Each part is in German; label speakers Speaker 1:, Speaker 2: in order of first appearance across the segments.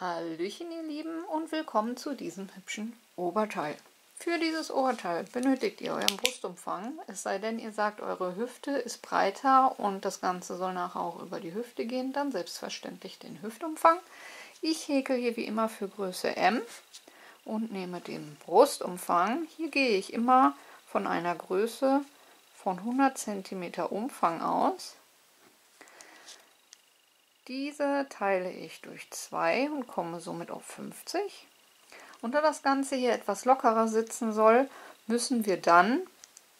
Speaker 1: Hallöchen ihr Lieben und willkommen zu diesem hübschen Oberteil. Für dieses Oberteil benötigt ihr euren Brustumfang, es sei denn ihr sagt, eure Hüfte ist breiter und das Ganze soll nachher auch über die Hüfte gehen, dann selbstverständlich den Hüftumfang. Ich häkel hier wie immer für Größe M und nehme den Brustumfang. Hier gehe ich immer von einer Größe von 100 cm Umfang aus. Diese teile ich durch 2 und komme somit auf 50. Und da das Ganze hier etwas lockerer sitzen soll, müssen wir dann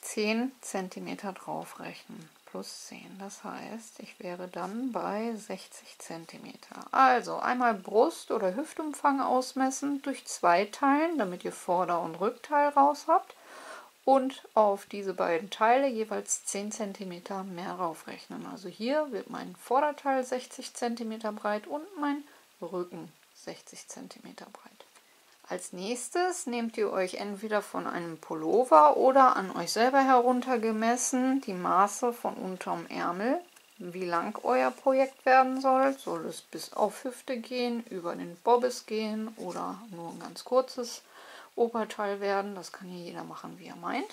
Speaker 1: 10 cm drauf rechnen. Plus 10. Das heißt, ich wäre dann bei 60 cm. Also einmal Brust- oder Hüftumfang ausmessen, durch 2 teilen, damit ihr Vorder- und Rückteil raus habt. Und auf diese beiden Teile jeweils 10 cm mehr raufrechnen. Also hier wird mein Vorderteil 60 cm breit und mein Rücken 60 cm breit. Als nächstes nehmt ihr euch entweder von einem Pullover oder an euch selber heruntergemessen die Maße von unterm Ärmel, wie lang euer Projekt werden soll. Soll es bis auf Hüfte gehen, über den Bobbes gehen oder nur ein ganz kurzes Oberteil werden. Das kann hier jeder machen, wie er meint.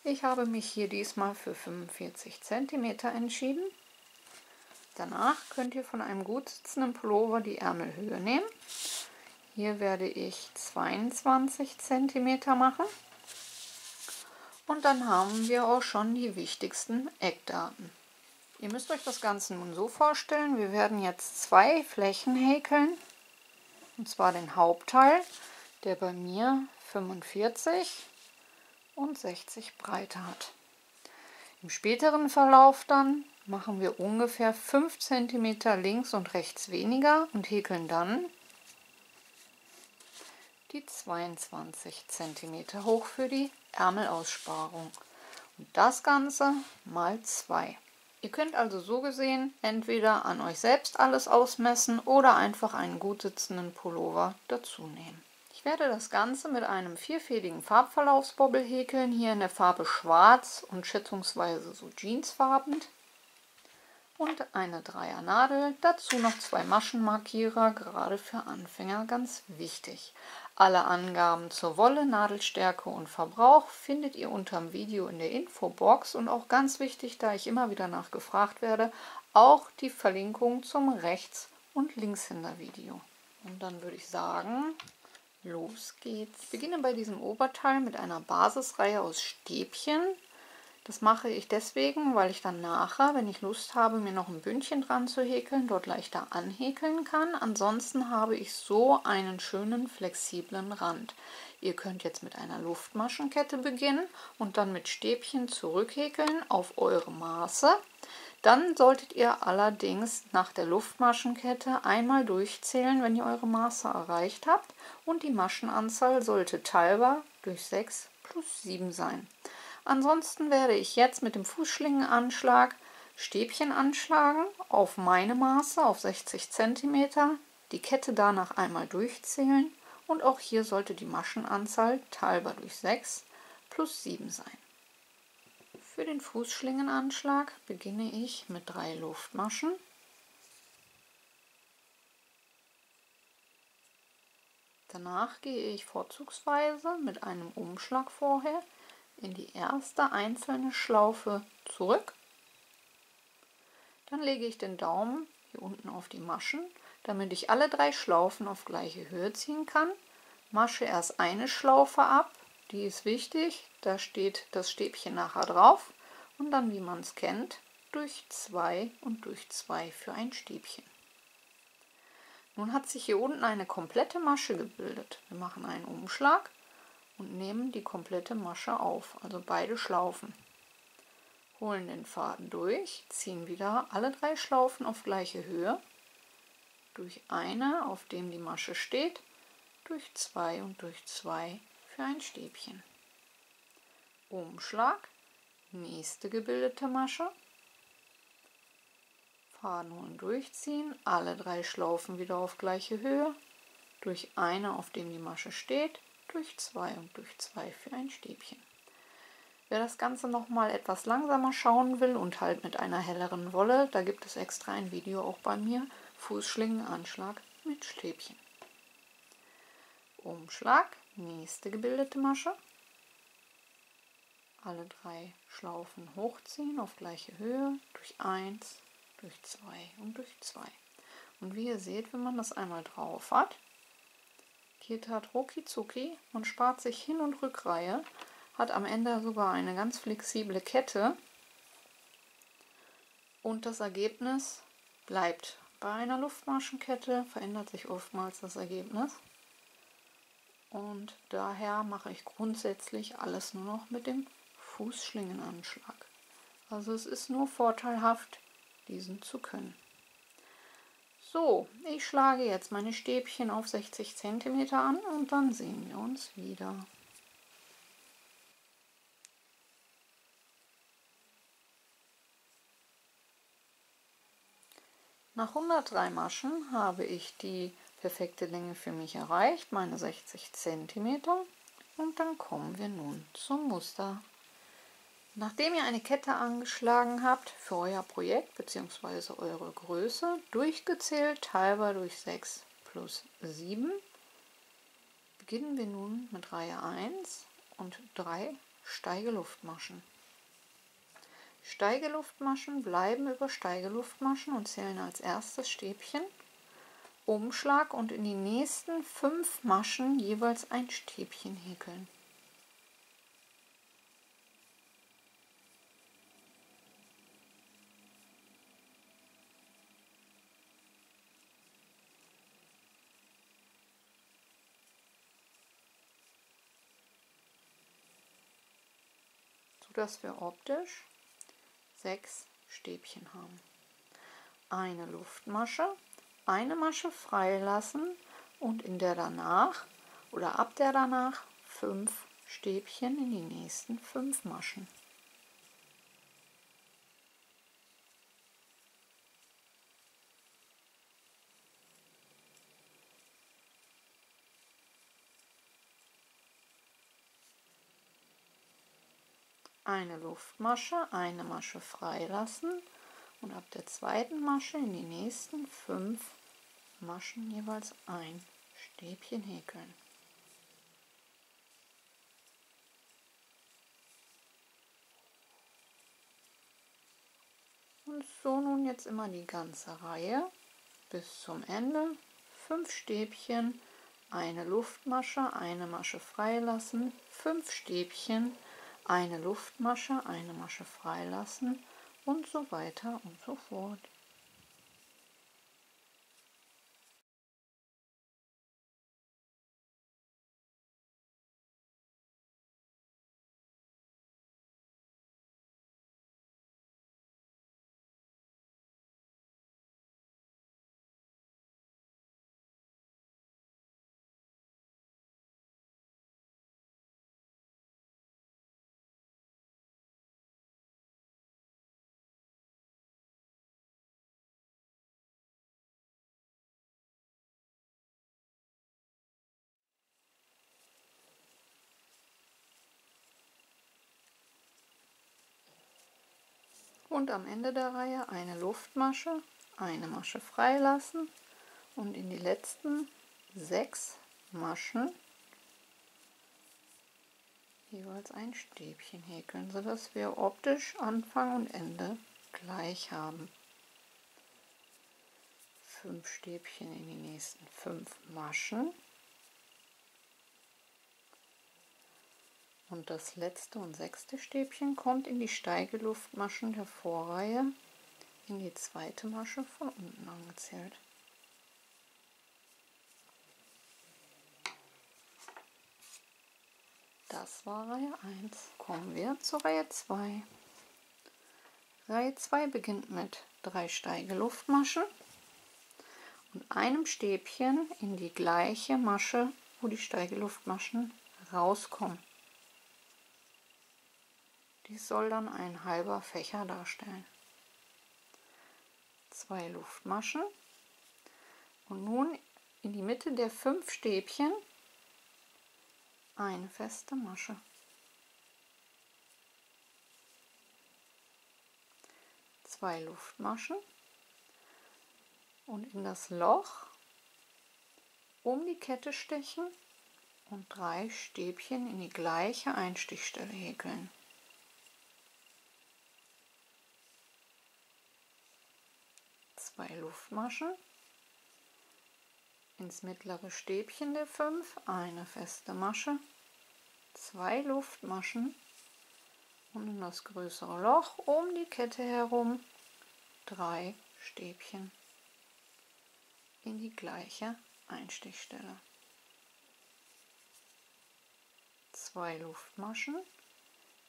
Speaker 1: Ich habe mich hier diesmal für 45 cm entschieden. Danach könnt ihr von einem gut sitzenden Pullover die Ärmelhöhe nehmen. Hier werde ich 22 cm machen. Und dann haben wir auch schon die wichtigsten Eckdaten. Ihr müsst euch das Ganze nun so vorstellen, wir werden jetzt 2 Flächen häkeln. Und zwar den Hauptteil, der bei mir 45 und 60 Breite hat. Im späteren Verlauf dann machen wir ungefähr 5 cm links und rechts weniger und häkeln dann die 22 cm hoch für die Ärmelaussparung. Und das Ganze mal 2. Ihr könnt also so gesehen entweder an euch selbst alles ausmessen oder einfach einen gut sitzenden Pullover dazu nehmen. Ich werde das Ganze mit einem vierfädigen Farbverlaufsbobbel häkeln, hier in der Farbe Schwarz und schätzungsweise so jeansfarben. Und eine Dreiernadel, dazu noch 2 Maschenmarkierer, gerade für Anfänger ganz wichtig. Alle Angaben zur Wolle, Nadelstärke und Verbrauch findet ihr unter dem Video in der Infobox und auch ganz wichtig, da ich immer wieder nachgefragt werde, auch die Verlinkung zum Rechts- und Linkshänder-Video. Und dann würde ich sagen, los geht's. Ich beginne bei diesem Oberteil mit einer Basisreihe aus Stäbchen. Das mache ich deswegen, weil ich dann nachher, wenn ich Lust habe, mir noch ein Bündchen dran zu häkeln, dort leichter anhäkeln kann. Ansonsten habe ich so einen schönen flexiblen Rand. Ihr könnt jetzt mit einer Luftmaschenkette beginnen und dann mit Stäbchen zurückhäkeln auf eure Maße. Dann solltet ihr allerdings nach der Luftmaschenkette einmal durchzählen, wenn ihr eure Maße erreicht habt, und die Maschenanzahl sollte teilbar durch 6 plus 7 sein. Ansonsten werde ich jetzt mit dem Fußschlingenanschlag Stäbchen anschlagen auf meine Maße, auf 60 cm, die Kette danach einmal durchzählen und auch hier sollte die Maschenanzahl teilbar durch 6 plus 7 sein. Für den Fußschlingenanschlag beginne ich mit 3 Luftmaschen. Danach gehe ich vorzugsweise mit einem Umschlag vorher in die erste einzelne Schlaufe zurück. Dann lege ich den Daumen hier unten auf die Maschen, damit ich alle 3 Schlaufen auf gleiche Höhe ziehen kann. Masche erst eine Schlaufe ab, die ist wichtig, da steht das Stäbchen nachher drauf. Und dann, wie man es kennt, durch 2 und durch 2 für ein Stäbchen. Nun hat sich hier unten eine komplette Masche gebildet. Wir machen einen Umschlag und nehmen die komplette Masche auf, also beide Schlaufen. Holen den Faden durch, ziehen wieder alle 3 Schlaufen auf gleiche Höhe, durch eine, auf dem die Masche steht, durch 2 und durch 2 für ein Stäbchen. Umschlag, nächste gebildete Masche, Faden holen, durchziehen, alle 3 Schlaufen wieder auf gleiche Höhe, durch eine, auf dem die Masche steht, durch 2 und durch 2 für ein Stäbchen. Wer das Ganze nochmal etwas langsamer schauen will und halt mit einer helleren Wolle, da gibt es extra ein Video auch bei mir, Fußschlingenanschlag mit Stäbchen. Umschlag, nächste gebildete Masche. Alle 3 Schlaufen hochziehen auf gleiche Höhe, durch 1, durch 2 und durch 2. Und wie ihr seht, wenn man das einmal drauf hat, geht das rucki zucki und spart sich Hin- und Rückreihe, hat am Ende sogar eine ganz flexible Kette und das Ergebnis bleibt. Bei einer Luftmaschenkette verändert sich oftmals das Ergebnis und daher mache ich grundsätzlich alles nur noch mit dem Fußschlingenanschlag. Also es ist nur vorteilhaft, diesen zu können. So, ich schlage jetzt meine Stäbchen auf 60 cm an und dann sehen wir uns wieder. Nach 103 Maschen habe ich die perfekte Länge für mich erreicht, meine 60 cm. Und dann kommen wir nun zum Muster. Nachdem ihr eine Kette angeschlagen habt für euer Projekt bzw. eure Größe, durchgezählt teilbar durch 6 plus 7, beginnen wir nun mit Reihe 1 und 3 Steigeluftmaschen. Steigeluftmaschen bleiben über Steigeluftmaschen und zählen als erstes Stäbchen. Umschlag und in die nächsten 5 Maschen jeweils ein Stäbchen häkeln. Sodass wir optisch 6 Stäbchen haben. Eine Luftmasche, eine Masche freilassen und in der danach oder ab der danach 5 Stäbchen in die nächsten 5 Maschen. Eine Luftmasche, eine Masche freilassen und ab der zweiten Masche in die nächsten 5 Maschen jeweils ein Stäbchen häkeln. Und so nun jetzt immer die ganze Reihe bis zum Ende. 5 Stäbchen, eine Luftmasche, eine Masche freilassen, 5 Stäbchen, eine Luftmasche, eine Masche freilassen und so weiter und so fort. Und am Ende der Reihe eine Luftmasche, eine Masche freilassen und in die letzten 6 Maschen jeweils ein Stäbchen häkeln, sodass wir optisch Anfang und Ende gleich haben. 5 Stäbchen in die nächsten 5 Maschen. Und das letzte und 6. Stäbchen kommt in die Steigeluftmaschen der Vorreihe in die zweite Masche von unten angezählt. Das war Reihe 1. Kommen wir zur Reihe 2. Reihe 2 beginnt mit 3 Steigeluftmaschen und einem Stäbchen in die gleiche Masche, wo die Steigeluftmaschen rauskommen. Dies soll dann ein halber Fächer darstellen. 2 Luftmaschen und nun in die Mitte der 5 Stäbchen eine feste Masche. 2 Luftmaschen und in das Loch um die Kette stechen und 3 Stäbchen in die gleiche Einstichstelle häkeln. Zwei Luftmaschen, ins mittlere Stäbchen der 5 eine feste Masche, 2 Luftmaschen und in das größere Loch um die Kette herum 3 Stäbchen in die gleiche Einstichstelle. 2 Luftmaschen,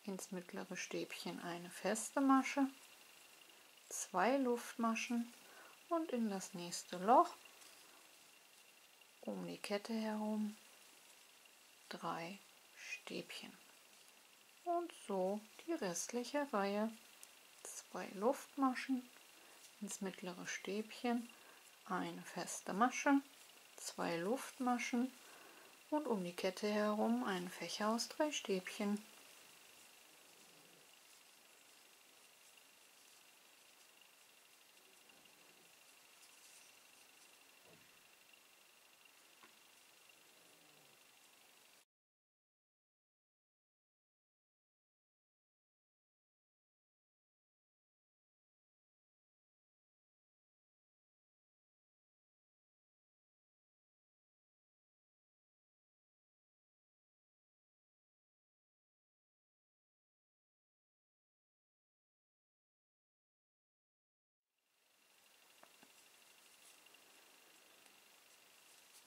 Speaker 1: ins mittlere Stäbchen eine feste Masche, 2 Luftmaschen und in das nächste Loch um die Kette herum 3 Stäbchen. Und so die restliche Reihe. 2 Luftmaschen, ins mittlere Stäbchen eine feste Masche, 2 Luftmaschen und um die Kette herum einen Fächer aus 3 Stäbchen.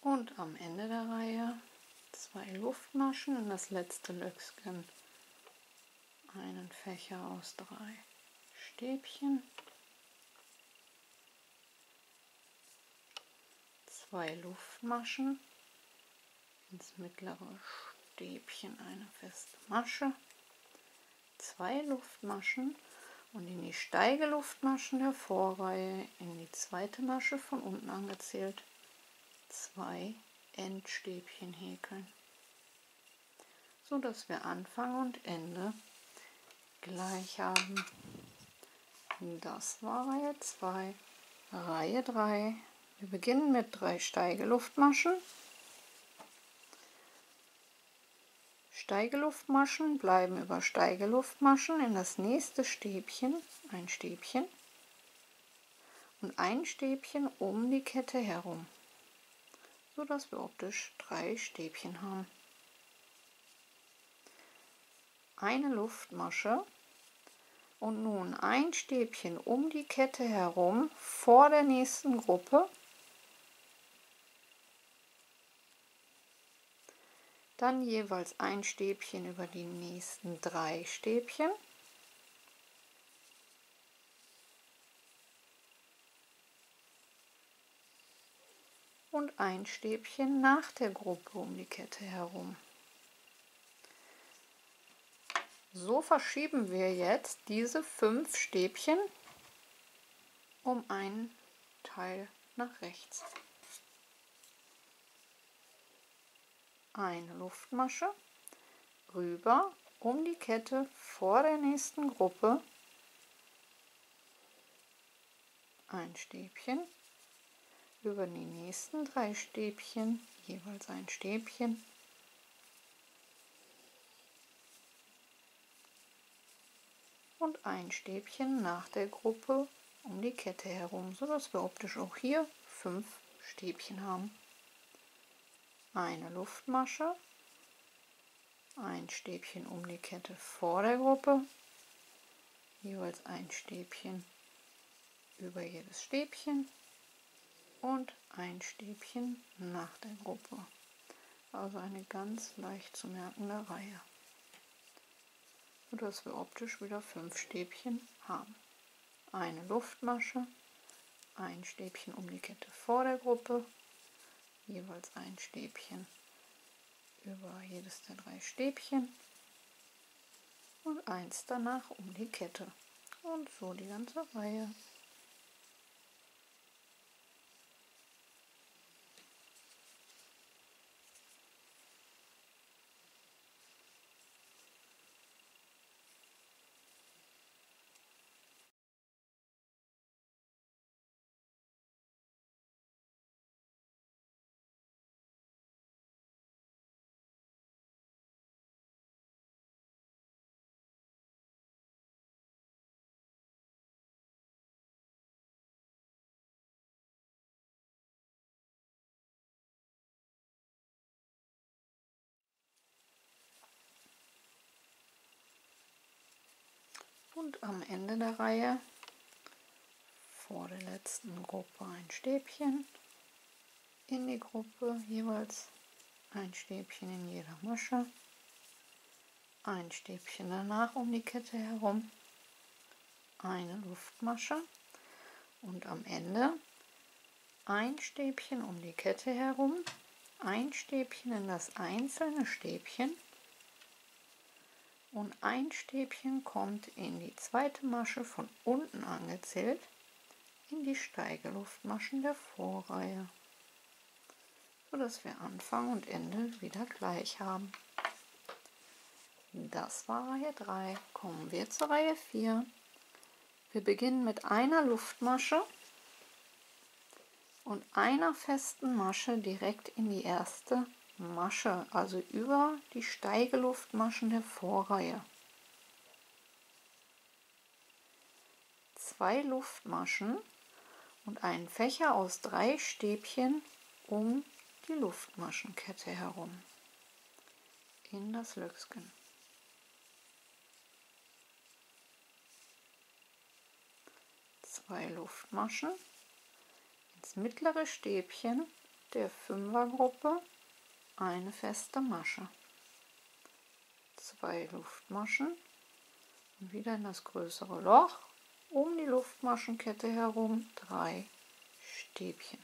Speaker 1: Und am Ende der Reihe 2 Luftmaschen in das letzte Löckchen einen Fächer aus 3 Stäbchen, 2 Luftmaschen, ins mittlere Stäbchen eine feste Masche, 2 Luftmaschen und in die Steigeluftmaschen der Vorreihe in die zweite Masche von unten angezählt 2 Endstäbchen häkeln, so dass wir Anfang und Ende gleich haben. Das war Reihe 2. Reihe 3. Wir beginnen mit 3 Steigeluftmaschen. Steigeluftmaschen bleiben über Steigeluftmaschen in das nächste Stäbchen, ein Stäbchen und ein Stäbchen um die Kette herum, so dass wir optisch 3 Stäbchen haben. Eine Luftmasche und nun ein Stäbchen um die Kette herum vor der nächsten Gruppe, dann jeweils ein Stäbchen über die nächsten 3 Stäbchen und ein Stäbchen nach der Gruppe um die Kette herum. So verschieben wir jetzt diese 5 Stäbchen um einen Teil nach rechts. Eine Luftmasche rüber um die Kette vor der nächsten Gruppe, ein Stäbchen über die nächsten 3 Stäbchen, jeweils ein Stäbchen und ein Stäbchen nach der Gruppe um die Kette herum, so dass wir optisch auch hier 5 Stäbchen haben. Eine Luftmasche, ein Stäbchen um die Kette vor der Gruppe, jeweils ein Stäbchen über jedes Stäbchen und ein Stäbchen nach der Gruppe. Also eine ganz leicht zu merkende Reihe, sodass wir optisch wieder 5 Stäbchen haben. Eine Luftmasche, ein Stäbchen um die Kette vor der Gruppe, jeweils ein Stäbchen über jedes der 3 Stäbchen und eins danach um die Kette. Und so die ganze Reihe. Und am Ende der Reihe vor der letzten Gruppe ein Stäbchen in die Gruppe, jeweils ein Stäbchen in jeder Masche, ein Stäbchen danach um die Kette herum, eine Luftmasche und am Ende ein Stäbchen um die Kette herum, ein Stäbchen in das einzelne Stäbchen und ein Stäbchen kommt in die zweite Masche von unten angezählt in die Steigeluftmaschen der Vorreihe, sodass wir Anfang und Ende wieder gleich haben. Das war Reihe 3. Kommen wir zur Reihe 4. Wir beginnen mit einer Luftmasche und einer festen Masche direkt in die erste Masche, also über die Steigeluftmaschen der Vorreihe. 2 Luftmaschen und einen Fächer aus 3 Stäbchen um die Luftmaschenkette herum in das Löcksken. Zwei Luftmaschen ins mittlere Stäbchen der Fünfergruppe, eine feste Masche. 2 Luftmaschen und wieder in das größere Loch um die Luftmaschenkette herum 3 Stäbchen.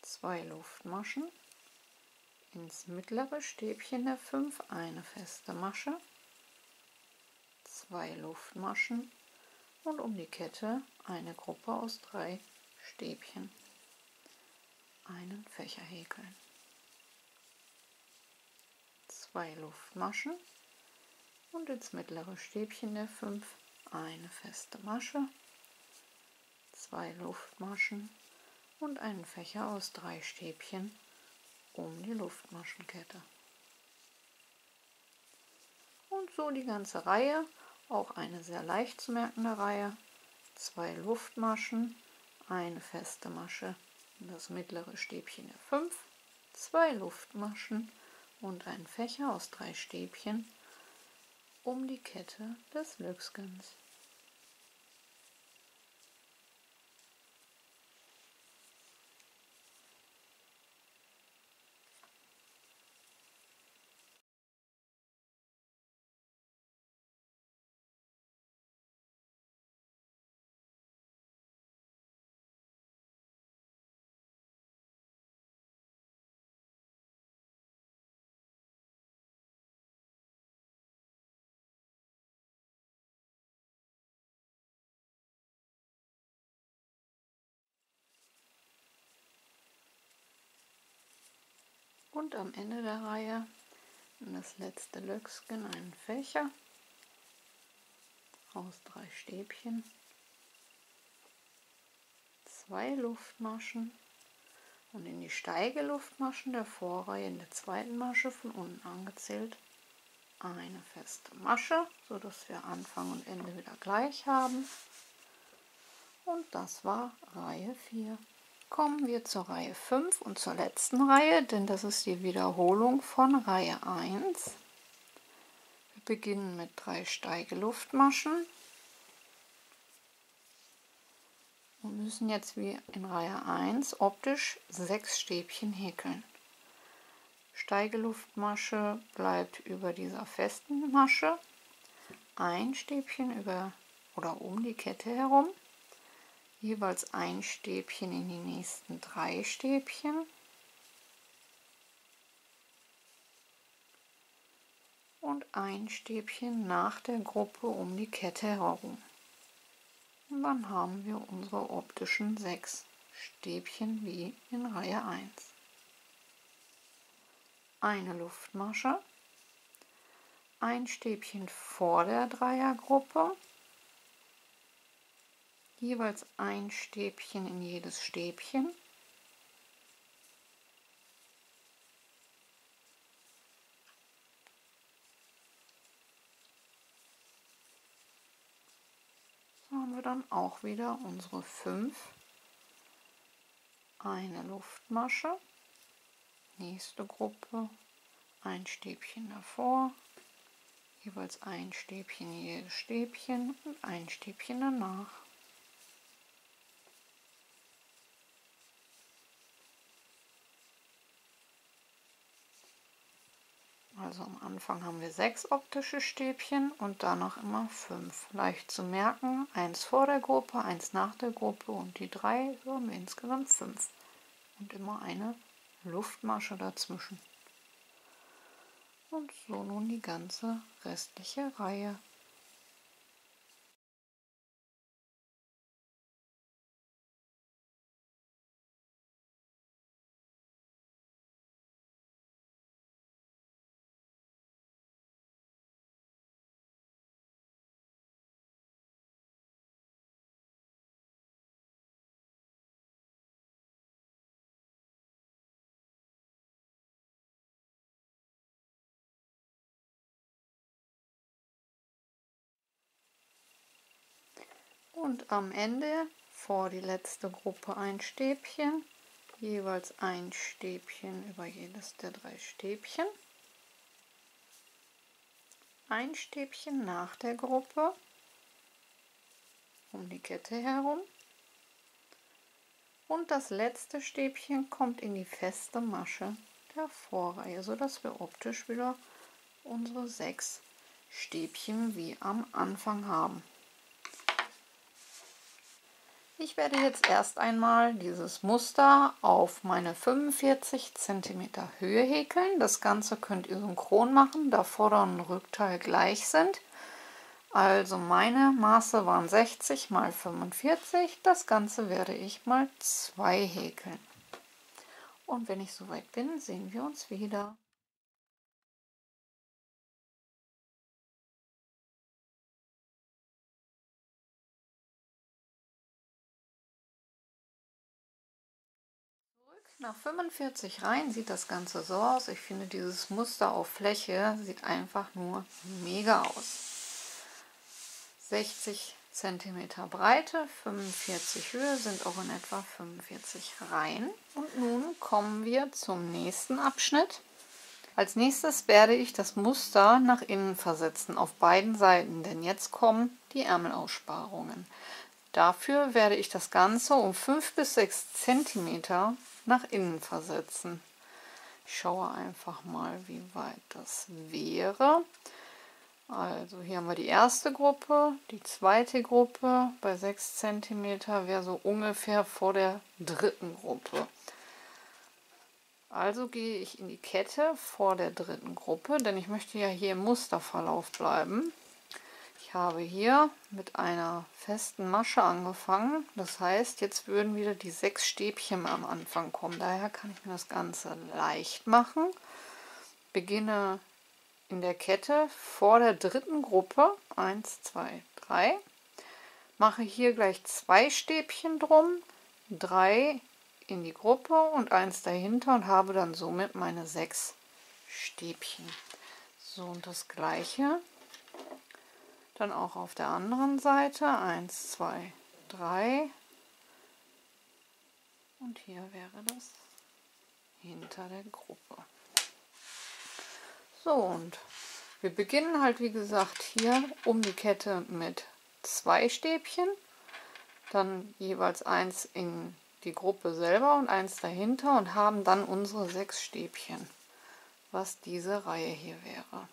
Speaker 1: Zwei Luftmaschen ins mittlere Stäbchen der 5 eine feste Masche, 2 Luftmaschen und um die Kette eine Gruppe aus 3 Stäbchen. Einen Fächer häkeln. 2 Luftmaschen und ins mittlere Stäbchen der 5 eine feste Masche, 2 Luftmaschen und einen Fächer aus 3 Stäbchen um die Luftmaschenkette. Und so die ganze Reihe, auch eine sehr leicht zu merkende Reihe. 2 Luftmaschen, eine feste Masche in das mittlere Stäbchen der 5, 2 Luftmaschen und ein Fächer aus 3 Stäbchen um die Kette des Löckskens. Und am Ende der Reihe in das letzte Löcksken einen Fächer aus 3 Stäbchen, 2 Luftmaschen und in die Steigeluftmaschen der Vorreihe in der zweiten Masche von unten angezählt eine feste Masche, sodass wir Anfang und Ende wieder gleich haben. Und das war Reihe 4. Kommen wir zur Reihe 5 und zur letzten Reihe, denn das ist die Wiederholung von Reihe 1. Wir beginnen mit 3 Steigeluftmaschen und müssen jetzt wie in Reihe 1 optisch 6 Stäbchen häkeln. Steigeluftmasche bleibt über dieser festen Masche, ein Stäbchen über oder um die Kette herum, jeweils ein Stäbchen in die nächsten 3 Stäbchen und ein Stäbchen nach der Gruppe um die Kette herum. Und dann haben wir unsere optischen 6 Stäbchen wie in Reihe 1. Eine Luftmasche, ein Stäbchen vor der Dreiergruppe, jeweils ein Stäbchen in jedes Stäbchen so haben wir dann auch wieder unsere 5, eine Luftmasche, nächste Gruppe, ein Stäbchen davor, jeweils ein Stäbchen jedes Stäbchen und ein Stäbchen danach. Also am Anfang haben wir 6 optische Stäbchen und danach immer 5. Leicht zu merken, 1 vor der Gruppe, 1 nach der Gruppe und die 3, so haben wir insgesamt 5. Und immer eine Luftmasche dazwischen. Und so nun die ganze restliche Reihe. Und am Ende vor die letzte Gruppe ein Stäbchen, jeweils ein Stäbchen über jedes der 3 Stäbchen. Ein Stäbchen nach der Gruppe um die Kette herum. Und das letzte Stäbchen kommt in die feste Masche der Vorreihe, sodass wir optisch wieder unsere 6 Stäbchen wie am Anfang haben. Ich werde jetzt erst einmal dieses Muster auf meine 45 cm Höhe häkeln. Das Ganze könnt ihr synchron machen, da Vorder- und Rückteil gleich sind. Also meine Maße waren 60 x 45. Das Ganze werde ich mal 2 häkeln. Und wenn ich soweit bin, sehen wir uns wieder. Nach 45 Reihen sieht das Ganze so aus. Ich finde, dieses Muster auf Fläche sieht einfach nur mega aus. 60 cm Breite, 45 Höhe sind auch in etwa 45 Reihen. Und nun kommen wir zum nächsten Abschnitt. Als nächstes werde ich das Muster nach innen versetzen auf beiden Seiten, denn jetzt kommen die Ärmelaussparungen. Dafür werde ich das Ganze um 5 bis 6 cm nach innen versetzen. Ich schaue einfach mal, wie weit das wäre. Also hier haben wir die erste Gruppe, die zweite Gruppe bei 6 cm wäre so ungefähr vor der dritten Gruppe. Also gehe ich in die Kette vor der dritten Gruppe, denn ich möchte ja hier im Musterverlauf bleiben. Ich habe hier mit einer festen Masche angefangen, das heißt, jetzt würden wieder die 6 Stäbchen am Anfang kommen. Daher kann ich mir das Ganze leicht machen. Beginne in der Kette vor der dritten Gruppe, 1, 2, 3. Mache hier gleich 2 Stäbchen drum, 3 in die Gruppe und 1 dahinter und habe dann somit meine 6 Stäbchen. So, und das gleiche dann auch auf der anderen Seite, 1, 2, 3 und hier wäre das hinter der Gruppe. So, und wir beginnen halt wie gesagt hier um die Kette mit 2 Stäbchen, dann jeweils 1 in die Gruppe selber und 1 dahinter und haben dann unsere 6 Stäbchen, was diese Reihe hier wäre.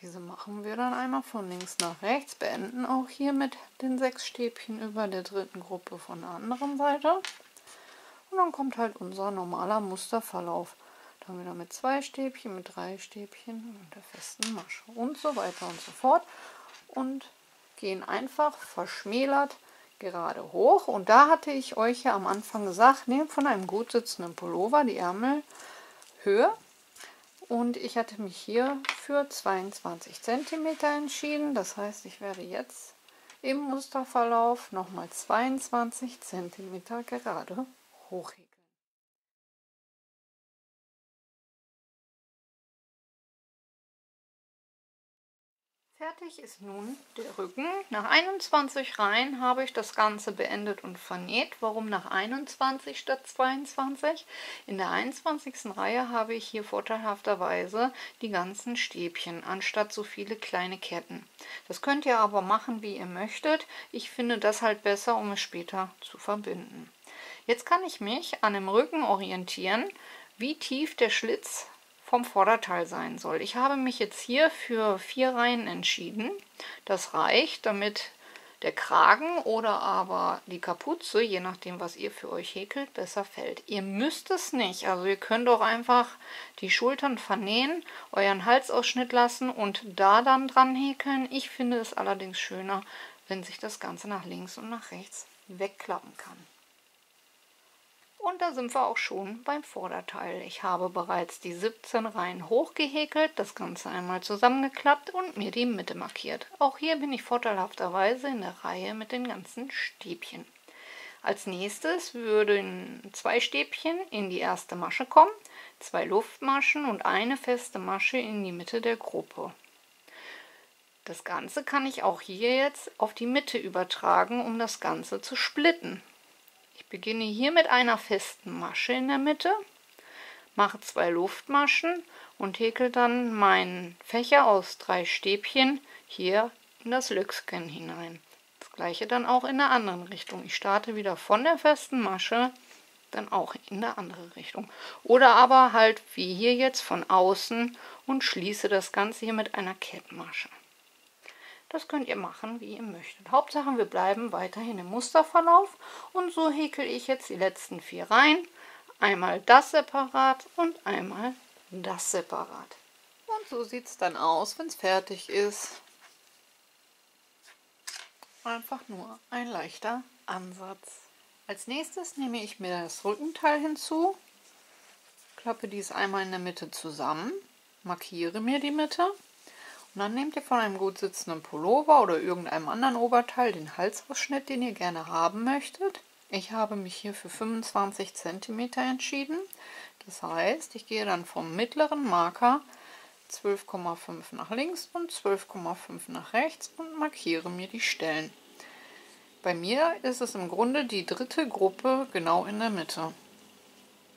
Speaker 1: Diese machen wir dann einmal von links nach rechts, beenden auch hier mit den 6 Stäbchen über der dritten Gruppe von der anderen Seite. Und dann kommt halt unser normaler Musterverlauf. Dann wieder mit 2 Stäbchen, mit 3 Stäbchen und der festen Masche und so weiter und so fort. Und gehen einfach verschmälert gerade hoch. Und da hatte ich euch ja am Anfang gesagt, nehmt von einem gut sitzenden Pullover die Ärmelhöhe. Und ich hatte mich hier für 22 cm entschieden. Das heißt, ich werde jetzt im Musterverlauf nochmal 22 cm gerade hochhäkeln. Fertig ist nun der Rücken. Nach 21 Reihen habe ich das Ganze beendet und vernäht. Warum nach 21 statt 22? In der 21. Reihe habe ich hier vorteilhafterweise die ganzen Stäbchen, anstatt so viele kleine Ketten. Das könnt ihr aber machen, wie ihr möchtet. Ich finde das halt besser, um es später zu verbinden. Jetzt kann ich mich an dem Rücken orientieren, wie tief der Schlitz vom Vorderteil sein soll. Ich habe mich jetzt hier für 4 Reihen entschieden. Das reicht, damit der Kragen oder aber die Kapuze, je nachdem was ihr für euch häkelt, besser fällt. Ihr müsst es nicht, also ihr könnt auch einfach die Schultern vernähen, euren Halsausschnitt lassen und da dann dran häkeln. Ich finde es allerdings schöner, wenn sich das Ganze nach links und nach rechts wegklappen kann. Und da sind wir auch schon beim Vorderteil. Ich habe bereits die 17 Reihen hochgehäkelt, das Ganze einmal zusammengeklappt und mir die Mitte markiert. Auch hier bin ich vorteilhafterweise in der Reihe mit den ganzen Stäbchen. Als nächstes würden 2 Stäbchen in die erste Masche kommen, 2 Luftmaschen und eine feste Masche in die Mitte der Gruppe. Das Ganze kann ich auch hier jetzt auf die Mitte übertragen, um das Ganze zu splitten. Ich beginne hier mit einer festen Masche in der Mitte, mache 2 Luftmaschen und häkel dann meinen Fächer aus 3 Stäbchen hier in das Löcksken hinein. Das gleiche dann auch in der anderen Richtung. Ich starte wieder von der festen Masche, dann auch in der andere Richtung. Oder aber halt wie hier jetzt von außen und schließe das Ganze hier mit einer Kettmasche. Das könnt ihr machen, wie ihr möchtet. Hauptsache, wir bleiben weiterhin im Musterverlauf. Und so häkel ich jetzt die letzten 4 Reihen. Einmal das separat und einmal das separat. Und so sieht es dann aus, wenn es fertig ist. Einfach nur ein leichter Ansatz. Als nächstes nehme ich mir das Rückenteil hinzu, klappe dies einmal in der Mitte zusammen, markiere mir die Mitte. Und dann nehmt ihr von einem gut sitzenden Pullover oder irgendeinem anderen Oberteil den Halsausschnitt, den ihr gerne haben möchtet. Ich habe mich hier für 25 cm entschieden. Das heißt, ich gehe dann vom mittleren Marker 12,5 nach links und 12,5 nach rechts und markiere mir die Stellen. Bei mir ist es im Grunde die dritte Gruppe genau in der Mitte.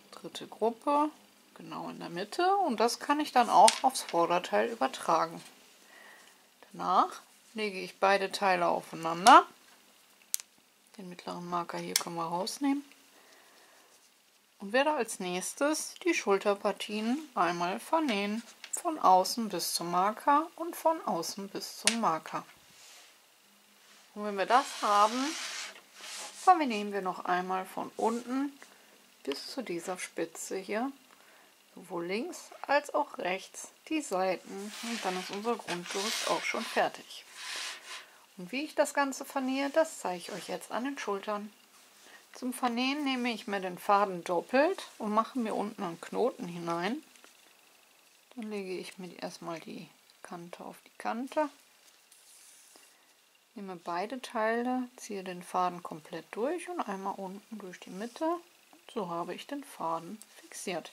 Speaker 1: Dritte Gruppe genau in der Mitte und das kann ich dann auch aufs Vorderteil übertragen. Danach lege ich beide Teile aufeinander. Den mittleren Marker hier können wir rausnehmen. Und werde als nächstes die Schulterpartien einmal vernähen. Von außen bis zum Marker und von außen bis zum Marker. Und wenn wir das haben, vernähen wir noch einmal von unten bis zu dieser Spitze hier. Sowohl links als auch rechts die Seiten und dann ist unser Grundgerüst auch schon fertig. Und wie ich das Ganze vernähe, das zeige ich euch jetzt an den Schultern. Zum Vernähen nehme ich mir den Faden doppelt und mache mir unten einen Knoten hinein. Dann lege ich mir erstmal die Kante auf die Kante, nehme beide Teile, ziehe den Faden komplett durch und einmal unten durch die Mitte. So habe ich den Faden fixiert.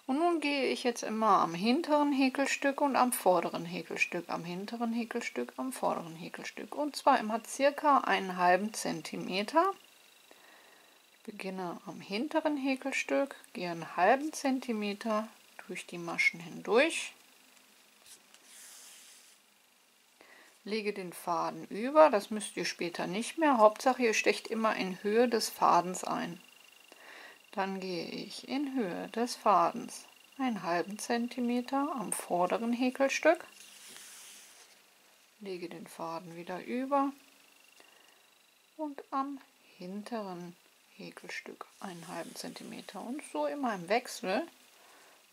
Speaker 1: Und nun gehe ich jetzt immer am hinteren Häkelstück und am vorderen Häkelstück, am hinteren Häkelstück, am vorderen Häkelstück. Und zwar immer circa einen halben Zentimeter. Ich beginne am hinteren Häkelstück, gehe einen halben Zentimeter durch die Maschen hindurch, lege den Faden über, das müsst ihr später nicht mehr. Hauptsache ihr stecht immer in Höhe des Fadens ein. Dann gehe ich in Höhe des Fadens einen halben Zentimeter am vorderen Häkelstück, lege den Faden wieder über und am hinteren Häkelstück einen halben Zentimeter und so immer im Wechsel,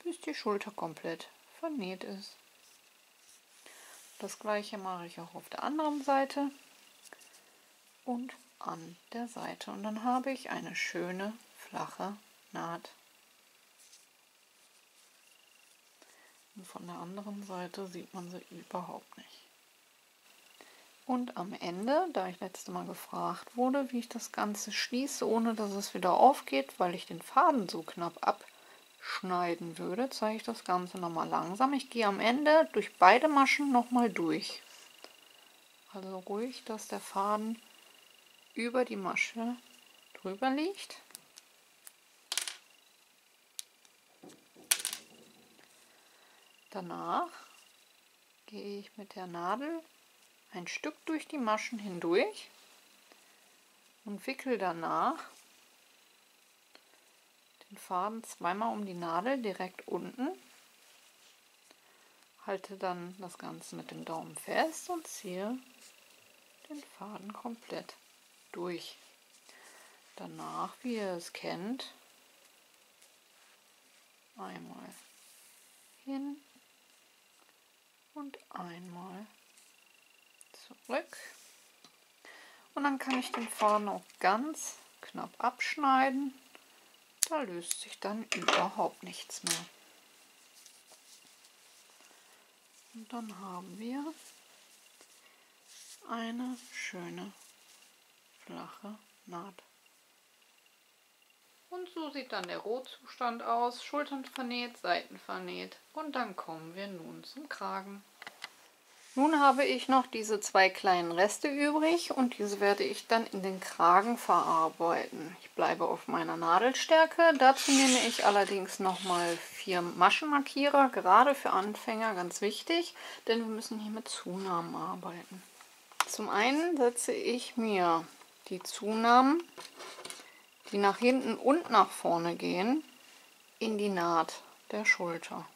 Speaker 1: bis die Schulter komplett vernäht ist. Das gleiche mache ich auch auf der anderen Seite und an der Seite und dann habe ich eine schöne flache Naht. Und von der anderen Seite sieht man sie überhaupt nicht. Und am Ende, da ich letztes Mal gefragt wurde, wie ich das Ganze schließe, ohne dass es wieder aufgeht, weil ich den Faden so knapp schneiden würde, zeige ich das Ganze nochmal langsam. Ich gehe am Ende durch beide Maschen nochmal durch. Also ruhig, dass der Faden über die Masche drüber liegt. Danach gehe ich mit der Nadel ein Stück durch die Maschen hindurch und wickel danach den Faden zweimal um die Nadel direkt unten. Halte dann das Ganze mit dem Daumen fest und ziehe den Faden komplett durch. Danach, wie ihr es kennt, einmal hin und einmal zurück. Und dann kann ich den Faden auch ganz knapp abschneiden. Da löst sich dann überhaupt nichts mehr. Und dann haben wir eine schöne flache Naht. Und so sieht dann der Rohzustand aus. Schultern vernäht, Seiten vernäht. Und dann kommen wir nun zum Kragen. Nun habe ich noch diese zwei kleinen Reste übrig und diese werde ich dann in den Kragen verarbeiten. Ich bleibe auf meiner Nadelstärke. Dazu nehme ich allerdings nochmal 4 Maschenmarkierer, gerade für Anfänger ganz wichtig, denn wir müssen hier mit Zunahmen arbeiten. Zum einen setze ich mir die Zunahmen, die nach hinten und nach vorne gehen, in die Naht der Schulter.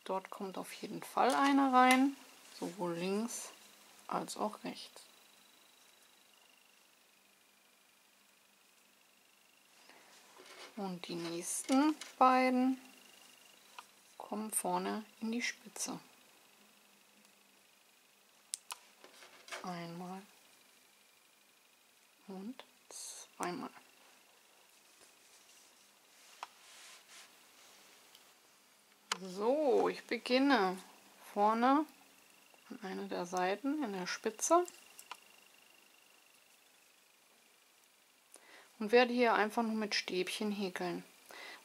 Speaker 1: Dort kommt auf jeden Fall eine rein, sowohl links als auch rechts. Und die nächsten beiden kommen vorne in die Spitze. Einmal und zweimal. So, ich beginne vorne an einer der Seiten in der Spitze und werde hier einfach nur mit Stäbchen häkeln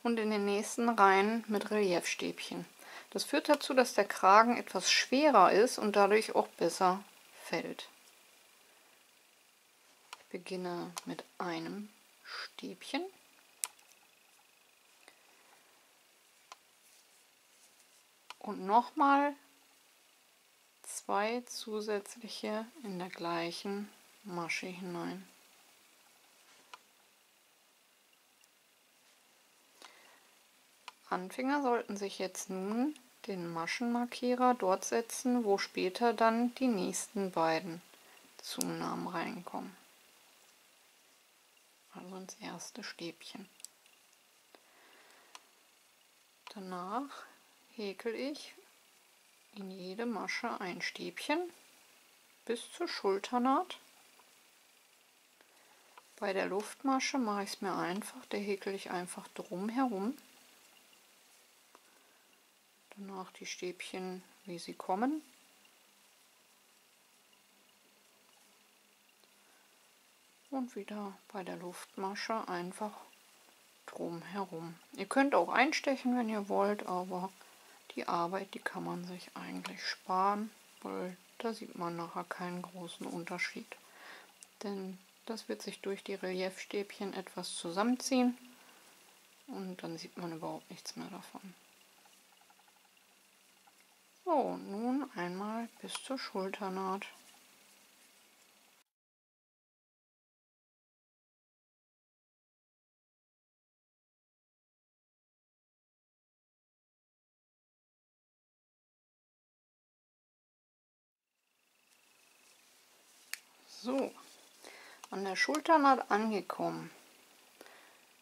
Speaker 1: und in den nächsten Reihen mit Reliefstäbchen. Das führt dazu, dass der Kragen etwas schwerer ist und dadurch auch besser fällt. Ich beginne mit einem Stäbchen. Und nochmal 2 zusätzliche in der gleichen Masche hinein. Anfänger sollten sich jetzt nun den Maschenmarkierer dort setzen, wo später dann die nächsten beiden Zunahmen reinkommen. Also ins erste Stäbchen. Danach häkel ich in jede Masche ein Stäbchen bis zur Schulternaht. Bei der Luftmasche mache ich es mir einfach, da häkel ich einfach drum herum. Danach die Stäbchen, wie sie kommen. Und wieder bei der Luftmasche einfach drum herum. Ihr könnt auch einstechen, wenn ihr wollt, aber die Arbeit, die kann man sich eigentlich sparen, weil da sieht man nachher keinen großen Unterschied. Denn das wird sich durch die Reliefstäbchen etwas zusammenziehen und dann sieht man überhaupt nichts mehr davon. So, nun einmal bis zur Schulternaht. So, an der Schulternaht angekommen,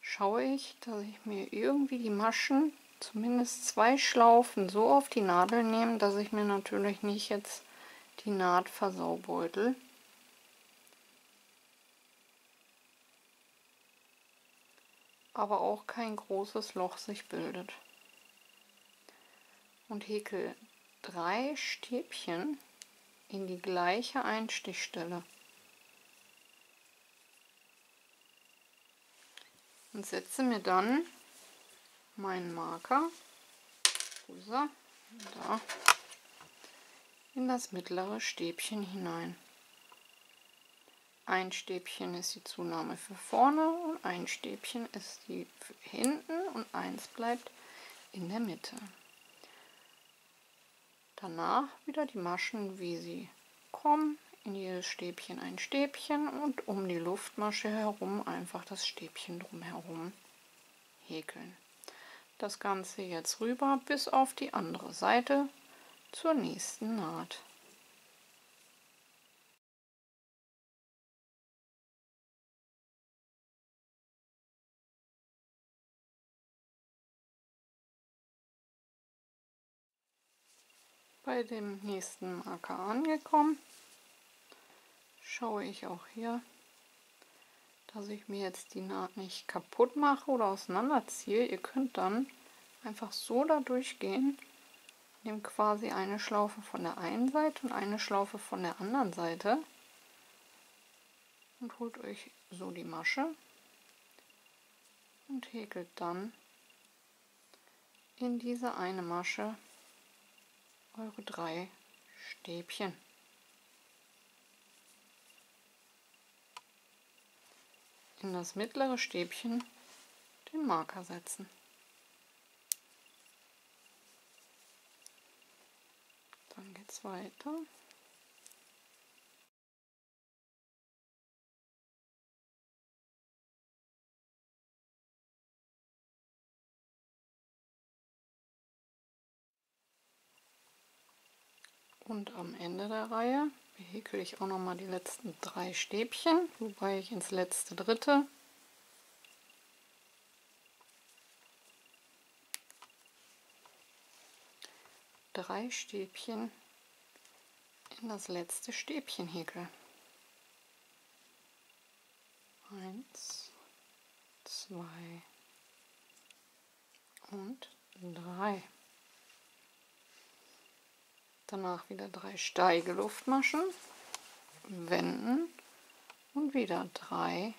Speaker 1: schaue ich, dass ich mir irgendwie die Maschen, zumindest 2 Schlaufen, so auf die Nadel nehme, dass ich mir natürlich nicht jetzt die Naht versaubeutel. Aber auch kein großes Loch sich bildet. Und häkel 3 Stäbchen in die gleiche Einstichstelle. Und setze mir dann meinen Marker, wo ist er? Da, in das mittlere Stäbchen hinein. Ein Stäbchen ist die Zunahme für vorne und ein Stäbchen ist die für hinten und eins bleibt in der Mitte. Danach wieder die Maschen, wie sie kommen, in jedes Stäbchen ein Stäbchen und um die Luftmasche herum einfach das Stäbchen drumherum häkeln. Das Ganze jetzt rüber bis auf die andere Seite zur nächsten Naht. Bei dem nächsten Marker angekommen, schaue ich auch hier, dass ich mir jetzt die Naht nicht kaputt mache oder auseinanderziehe. Ihr könnt dann einfach so da durchgehen, nehmt quasi eine Schlaufe von der einen Seite und eine Schlaufe von der anderen Seite und holt euch so die Masche und häkelt dann in diese eine Masche eure 3 Stäbchen. In das mittlere Stäbchen den Marker setzen. Dann geht es weiter. Und am Ende der Reihe behäkle ich auch noch mal die letzten 3 Stäbchen, wobei ich ins letzte dritte drei Stäbchen in das letzte Stäbchen häkel. 1, 2 und 3. Danach wieder 3 steige Luftmaschen, wenden und wieder 3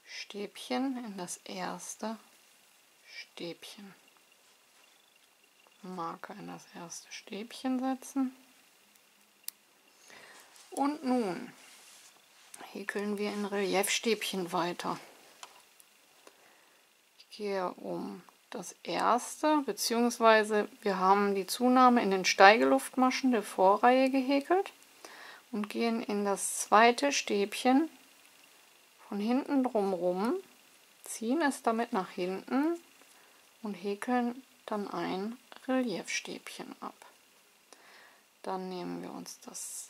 Speaker 1: Stäbchen in das erste Stäbchen. Marker in das erste Stäbchen setzen. Und nun häkeln wir in Reliefstäbchen weiter. Ich gehe um das erste, beziehungsweise wir haben die Zunahme in den Steigeluftmaschen der Vorreihe gehäkelt und gehen in das zweite Stäbchen von hinten drumherum, ziehen es damit nach hinten und häkeln dann ein Reliefstäbchen ab. Dann nehmen wir uns das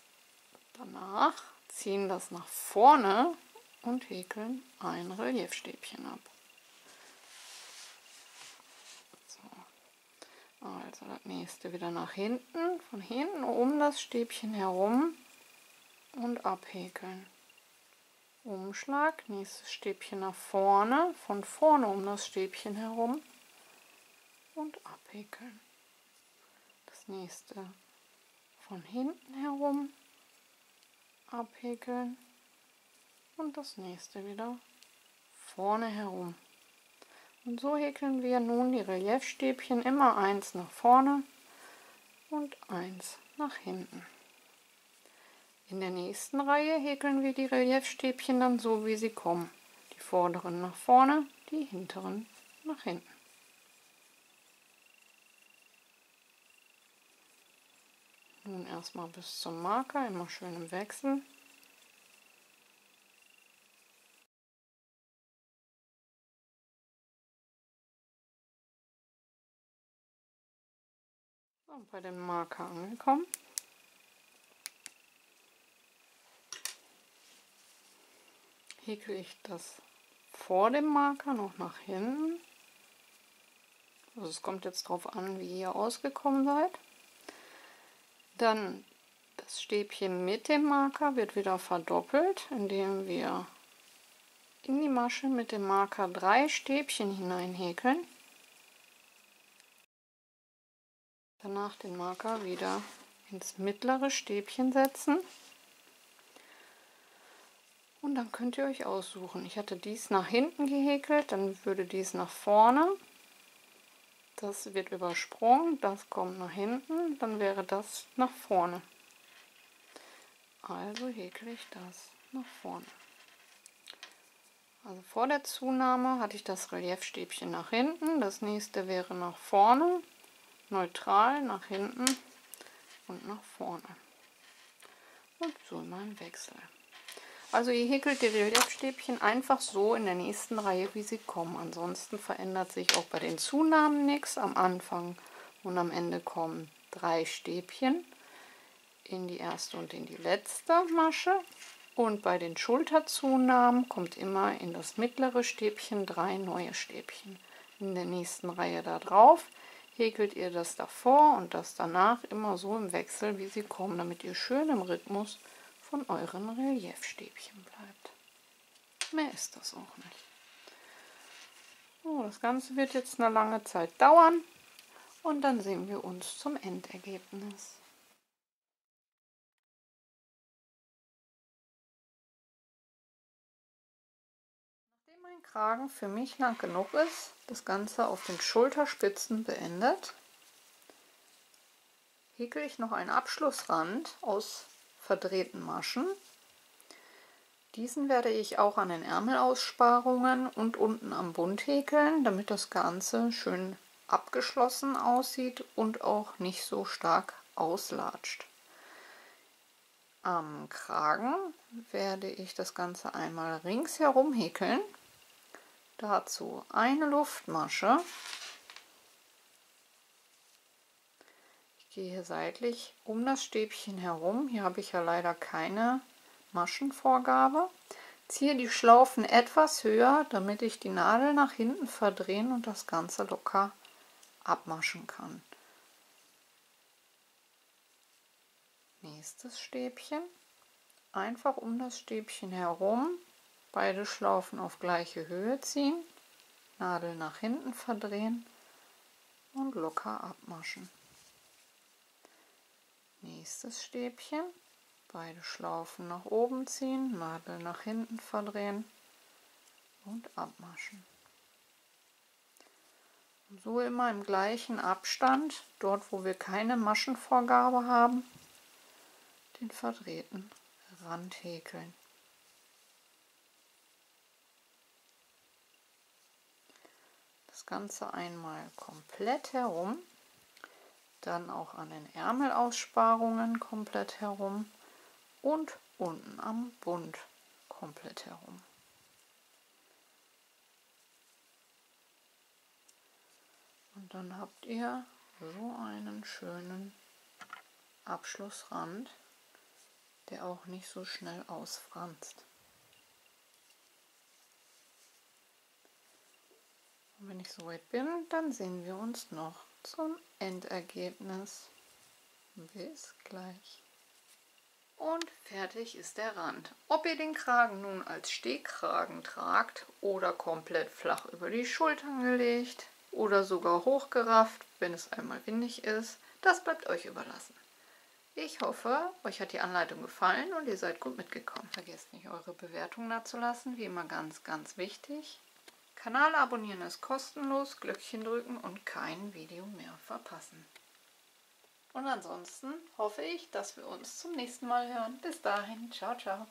Speaker 1: danach, ziehen das nach vorne und häkeln ein Reliefstäbchen ab. Also das nächste wieder nach hinten, von hinten um das Stäbchen herum und abhäkeln. Umschlag, nächstes Stäbchen nach vorne, von vorne um das Stäbchen herum und abhäkeln. Das nächste von hinten herum, abhäkeln und das nächste wieder vorne herum. Und so häkeln wir nun die Reliefstäbchen immer eins nach vorne und eins nach hinten. In der nächsten Reihe häkeln wir die Reliefstäbchen dann so, wie sie kommen. Die vorderen nach vorne, die hinteren nach hinten. Nun erstmal bis zum Marker, immer schön im Wechsel. Und bei dem Marker angekommen. Häkle ich das vor dem Marker noch nach hinten. Also es kommt jetzt darauf an, wie ihr ausgekommen seid. Dann das Stäbchen mit dem Marker wird wieder verdoppelt, indem wir in die Masche mit dem Marker 3 Stäbchen hinein häkeln. Danach den Marker wieder ins mittlere Stäbchen setzen. Und dann könnt ihr euch aussuchen. Ich hatte dies nach hinten gehäkelt, dann würde dies nach vorne Das wird übersprungen, das kommt nach hinten, dann wäre das nach vorne. Also häkle ich das nach vorne. Also vor der Zunahme hatte ich das Reliefstäbchen nach hinten, das nächste wäre nach vorne, neutral nach hinten und nach vorne. Und so immer im Wechsel. Also ihr häkelt die Reliefstäbchen einfach so in der nächsten Reihe, wie sie kommen. Ansonsten verändert sich auch bei den Zunahmen nichts. Am Anfang und am Ende kommen 3 Stäbchen in die erste und in die letzte Masche. Und bei den Schulterzunahmen kommt immer in das mittlere Stäbchen 3 neue Stäbchen. In der nächsten Reihe da drauf häkelt ihr das davor und das danach immer so im Wechsel, wie sie kommen, damit ihr schön im Rhythmus von euren Reliefstäbchen bleibt. Mehr ist das auch nicht. So, das Ganze wird jetzt eine lange Zeit dauern und dann sehen wir uns zum Endergebnis. Nachdem mein Kragen für mich lang genug ist, das Ganze auf den Schulterspitzen beendet, häkle ich noch einen Abschlussrand aus verdrehten Maschen. Diesen werde ich auch an den Ärmelaussparungen und unten am Bund häkeln, damit das Ganze schön abgeschlossen aussieht und auch nicht so stark auslatscht. Am Kragen werde ich das Ganze einmal ringsherum häkeln. Dazu eine Luftmasche. Ich gehe seitlich um das Stäbchen herum. Hier habe ich ja leider keine Maschenvorgabe. Ziehe die Schlaufen etwas höher, damit ich die Nadel nach hinten verdrehen und das Ganze locker abmaschen kann. Nächstes Stäbchen. Einfach um das Stäbchen herum, beide Schlaufen auf gleiche Höhe ziehen, Nadel nach hinten verdrehen und locker abmaschen. Nächstes Stäbchen. Beide Schlaufen nach oben ziehen, Nadel nach hinten verdrehen und abmaschen. Und so immer im gleichen Abstand, dort wo wir keine Maschenvorgabe haben, den verdrehten Rand häkeln. Das Ganze einmal komplett herum, dann auch an den Ärmelaussparungen komplett herum und unten am Bund komplett herum. Und dann habt ihr so einen schönen Abschlussrand, der auch nicht so schnell ausfranst. Und wenn ich soweit bin, dann sehen wir uns noch zum Endergebnis. Bis gleich. Und fertig ist der Rand. Ob ihr den Kragen nun als Stehkragen tragt oder komplett flach über die Schultern gelegt oder sogar hochgerafft, wenn es einmal windig ist, das bleibt euch überlassen. Ich hoffe, euch hat die Anleitung gefallen und ihr seid gut mitgekommen. Vergesst nicht, eure Bewertung dazulassen, wie immer ganz, ganz wichtig. Kanal abonnieren ist kostenlos, Glöckchen drücken und kein Video mehr verpassen. Und ansonsten hoffe ich, dass wir uns zum nächsten Mal hören. Bis dahin, ciao, ciao.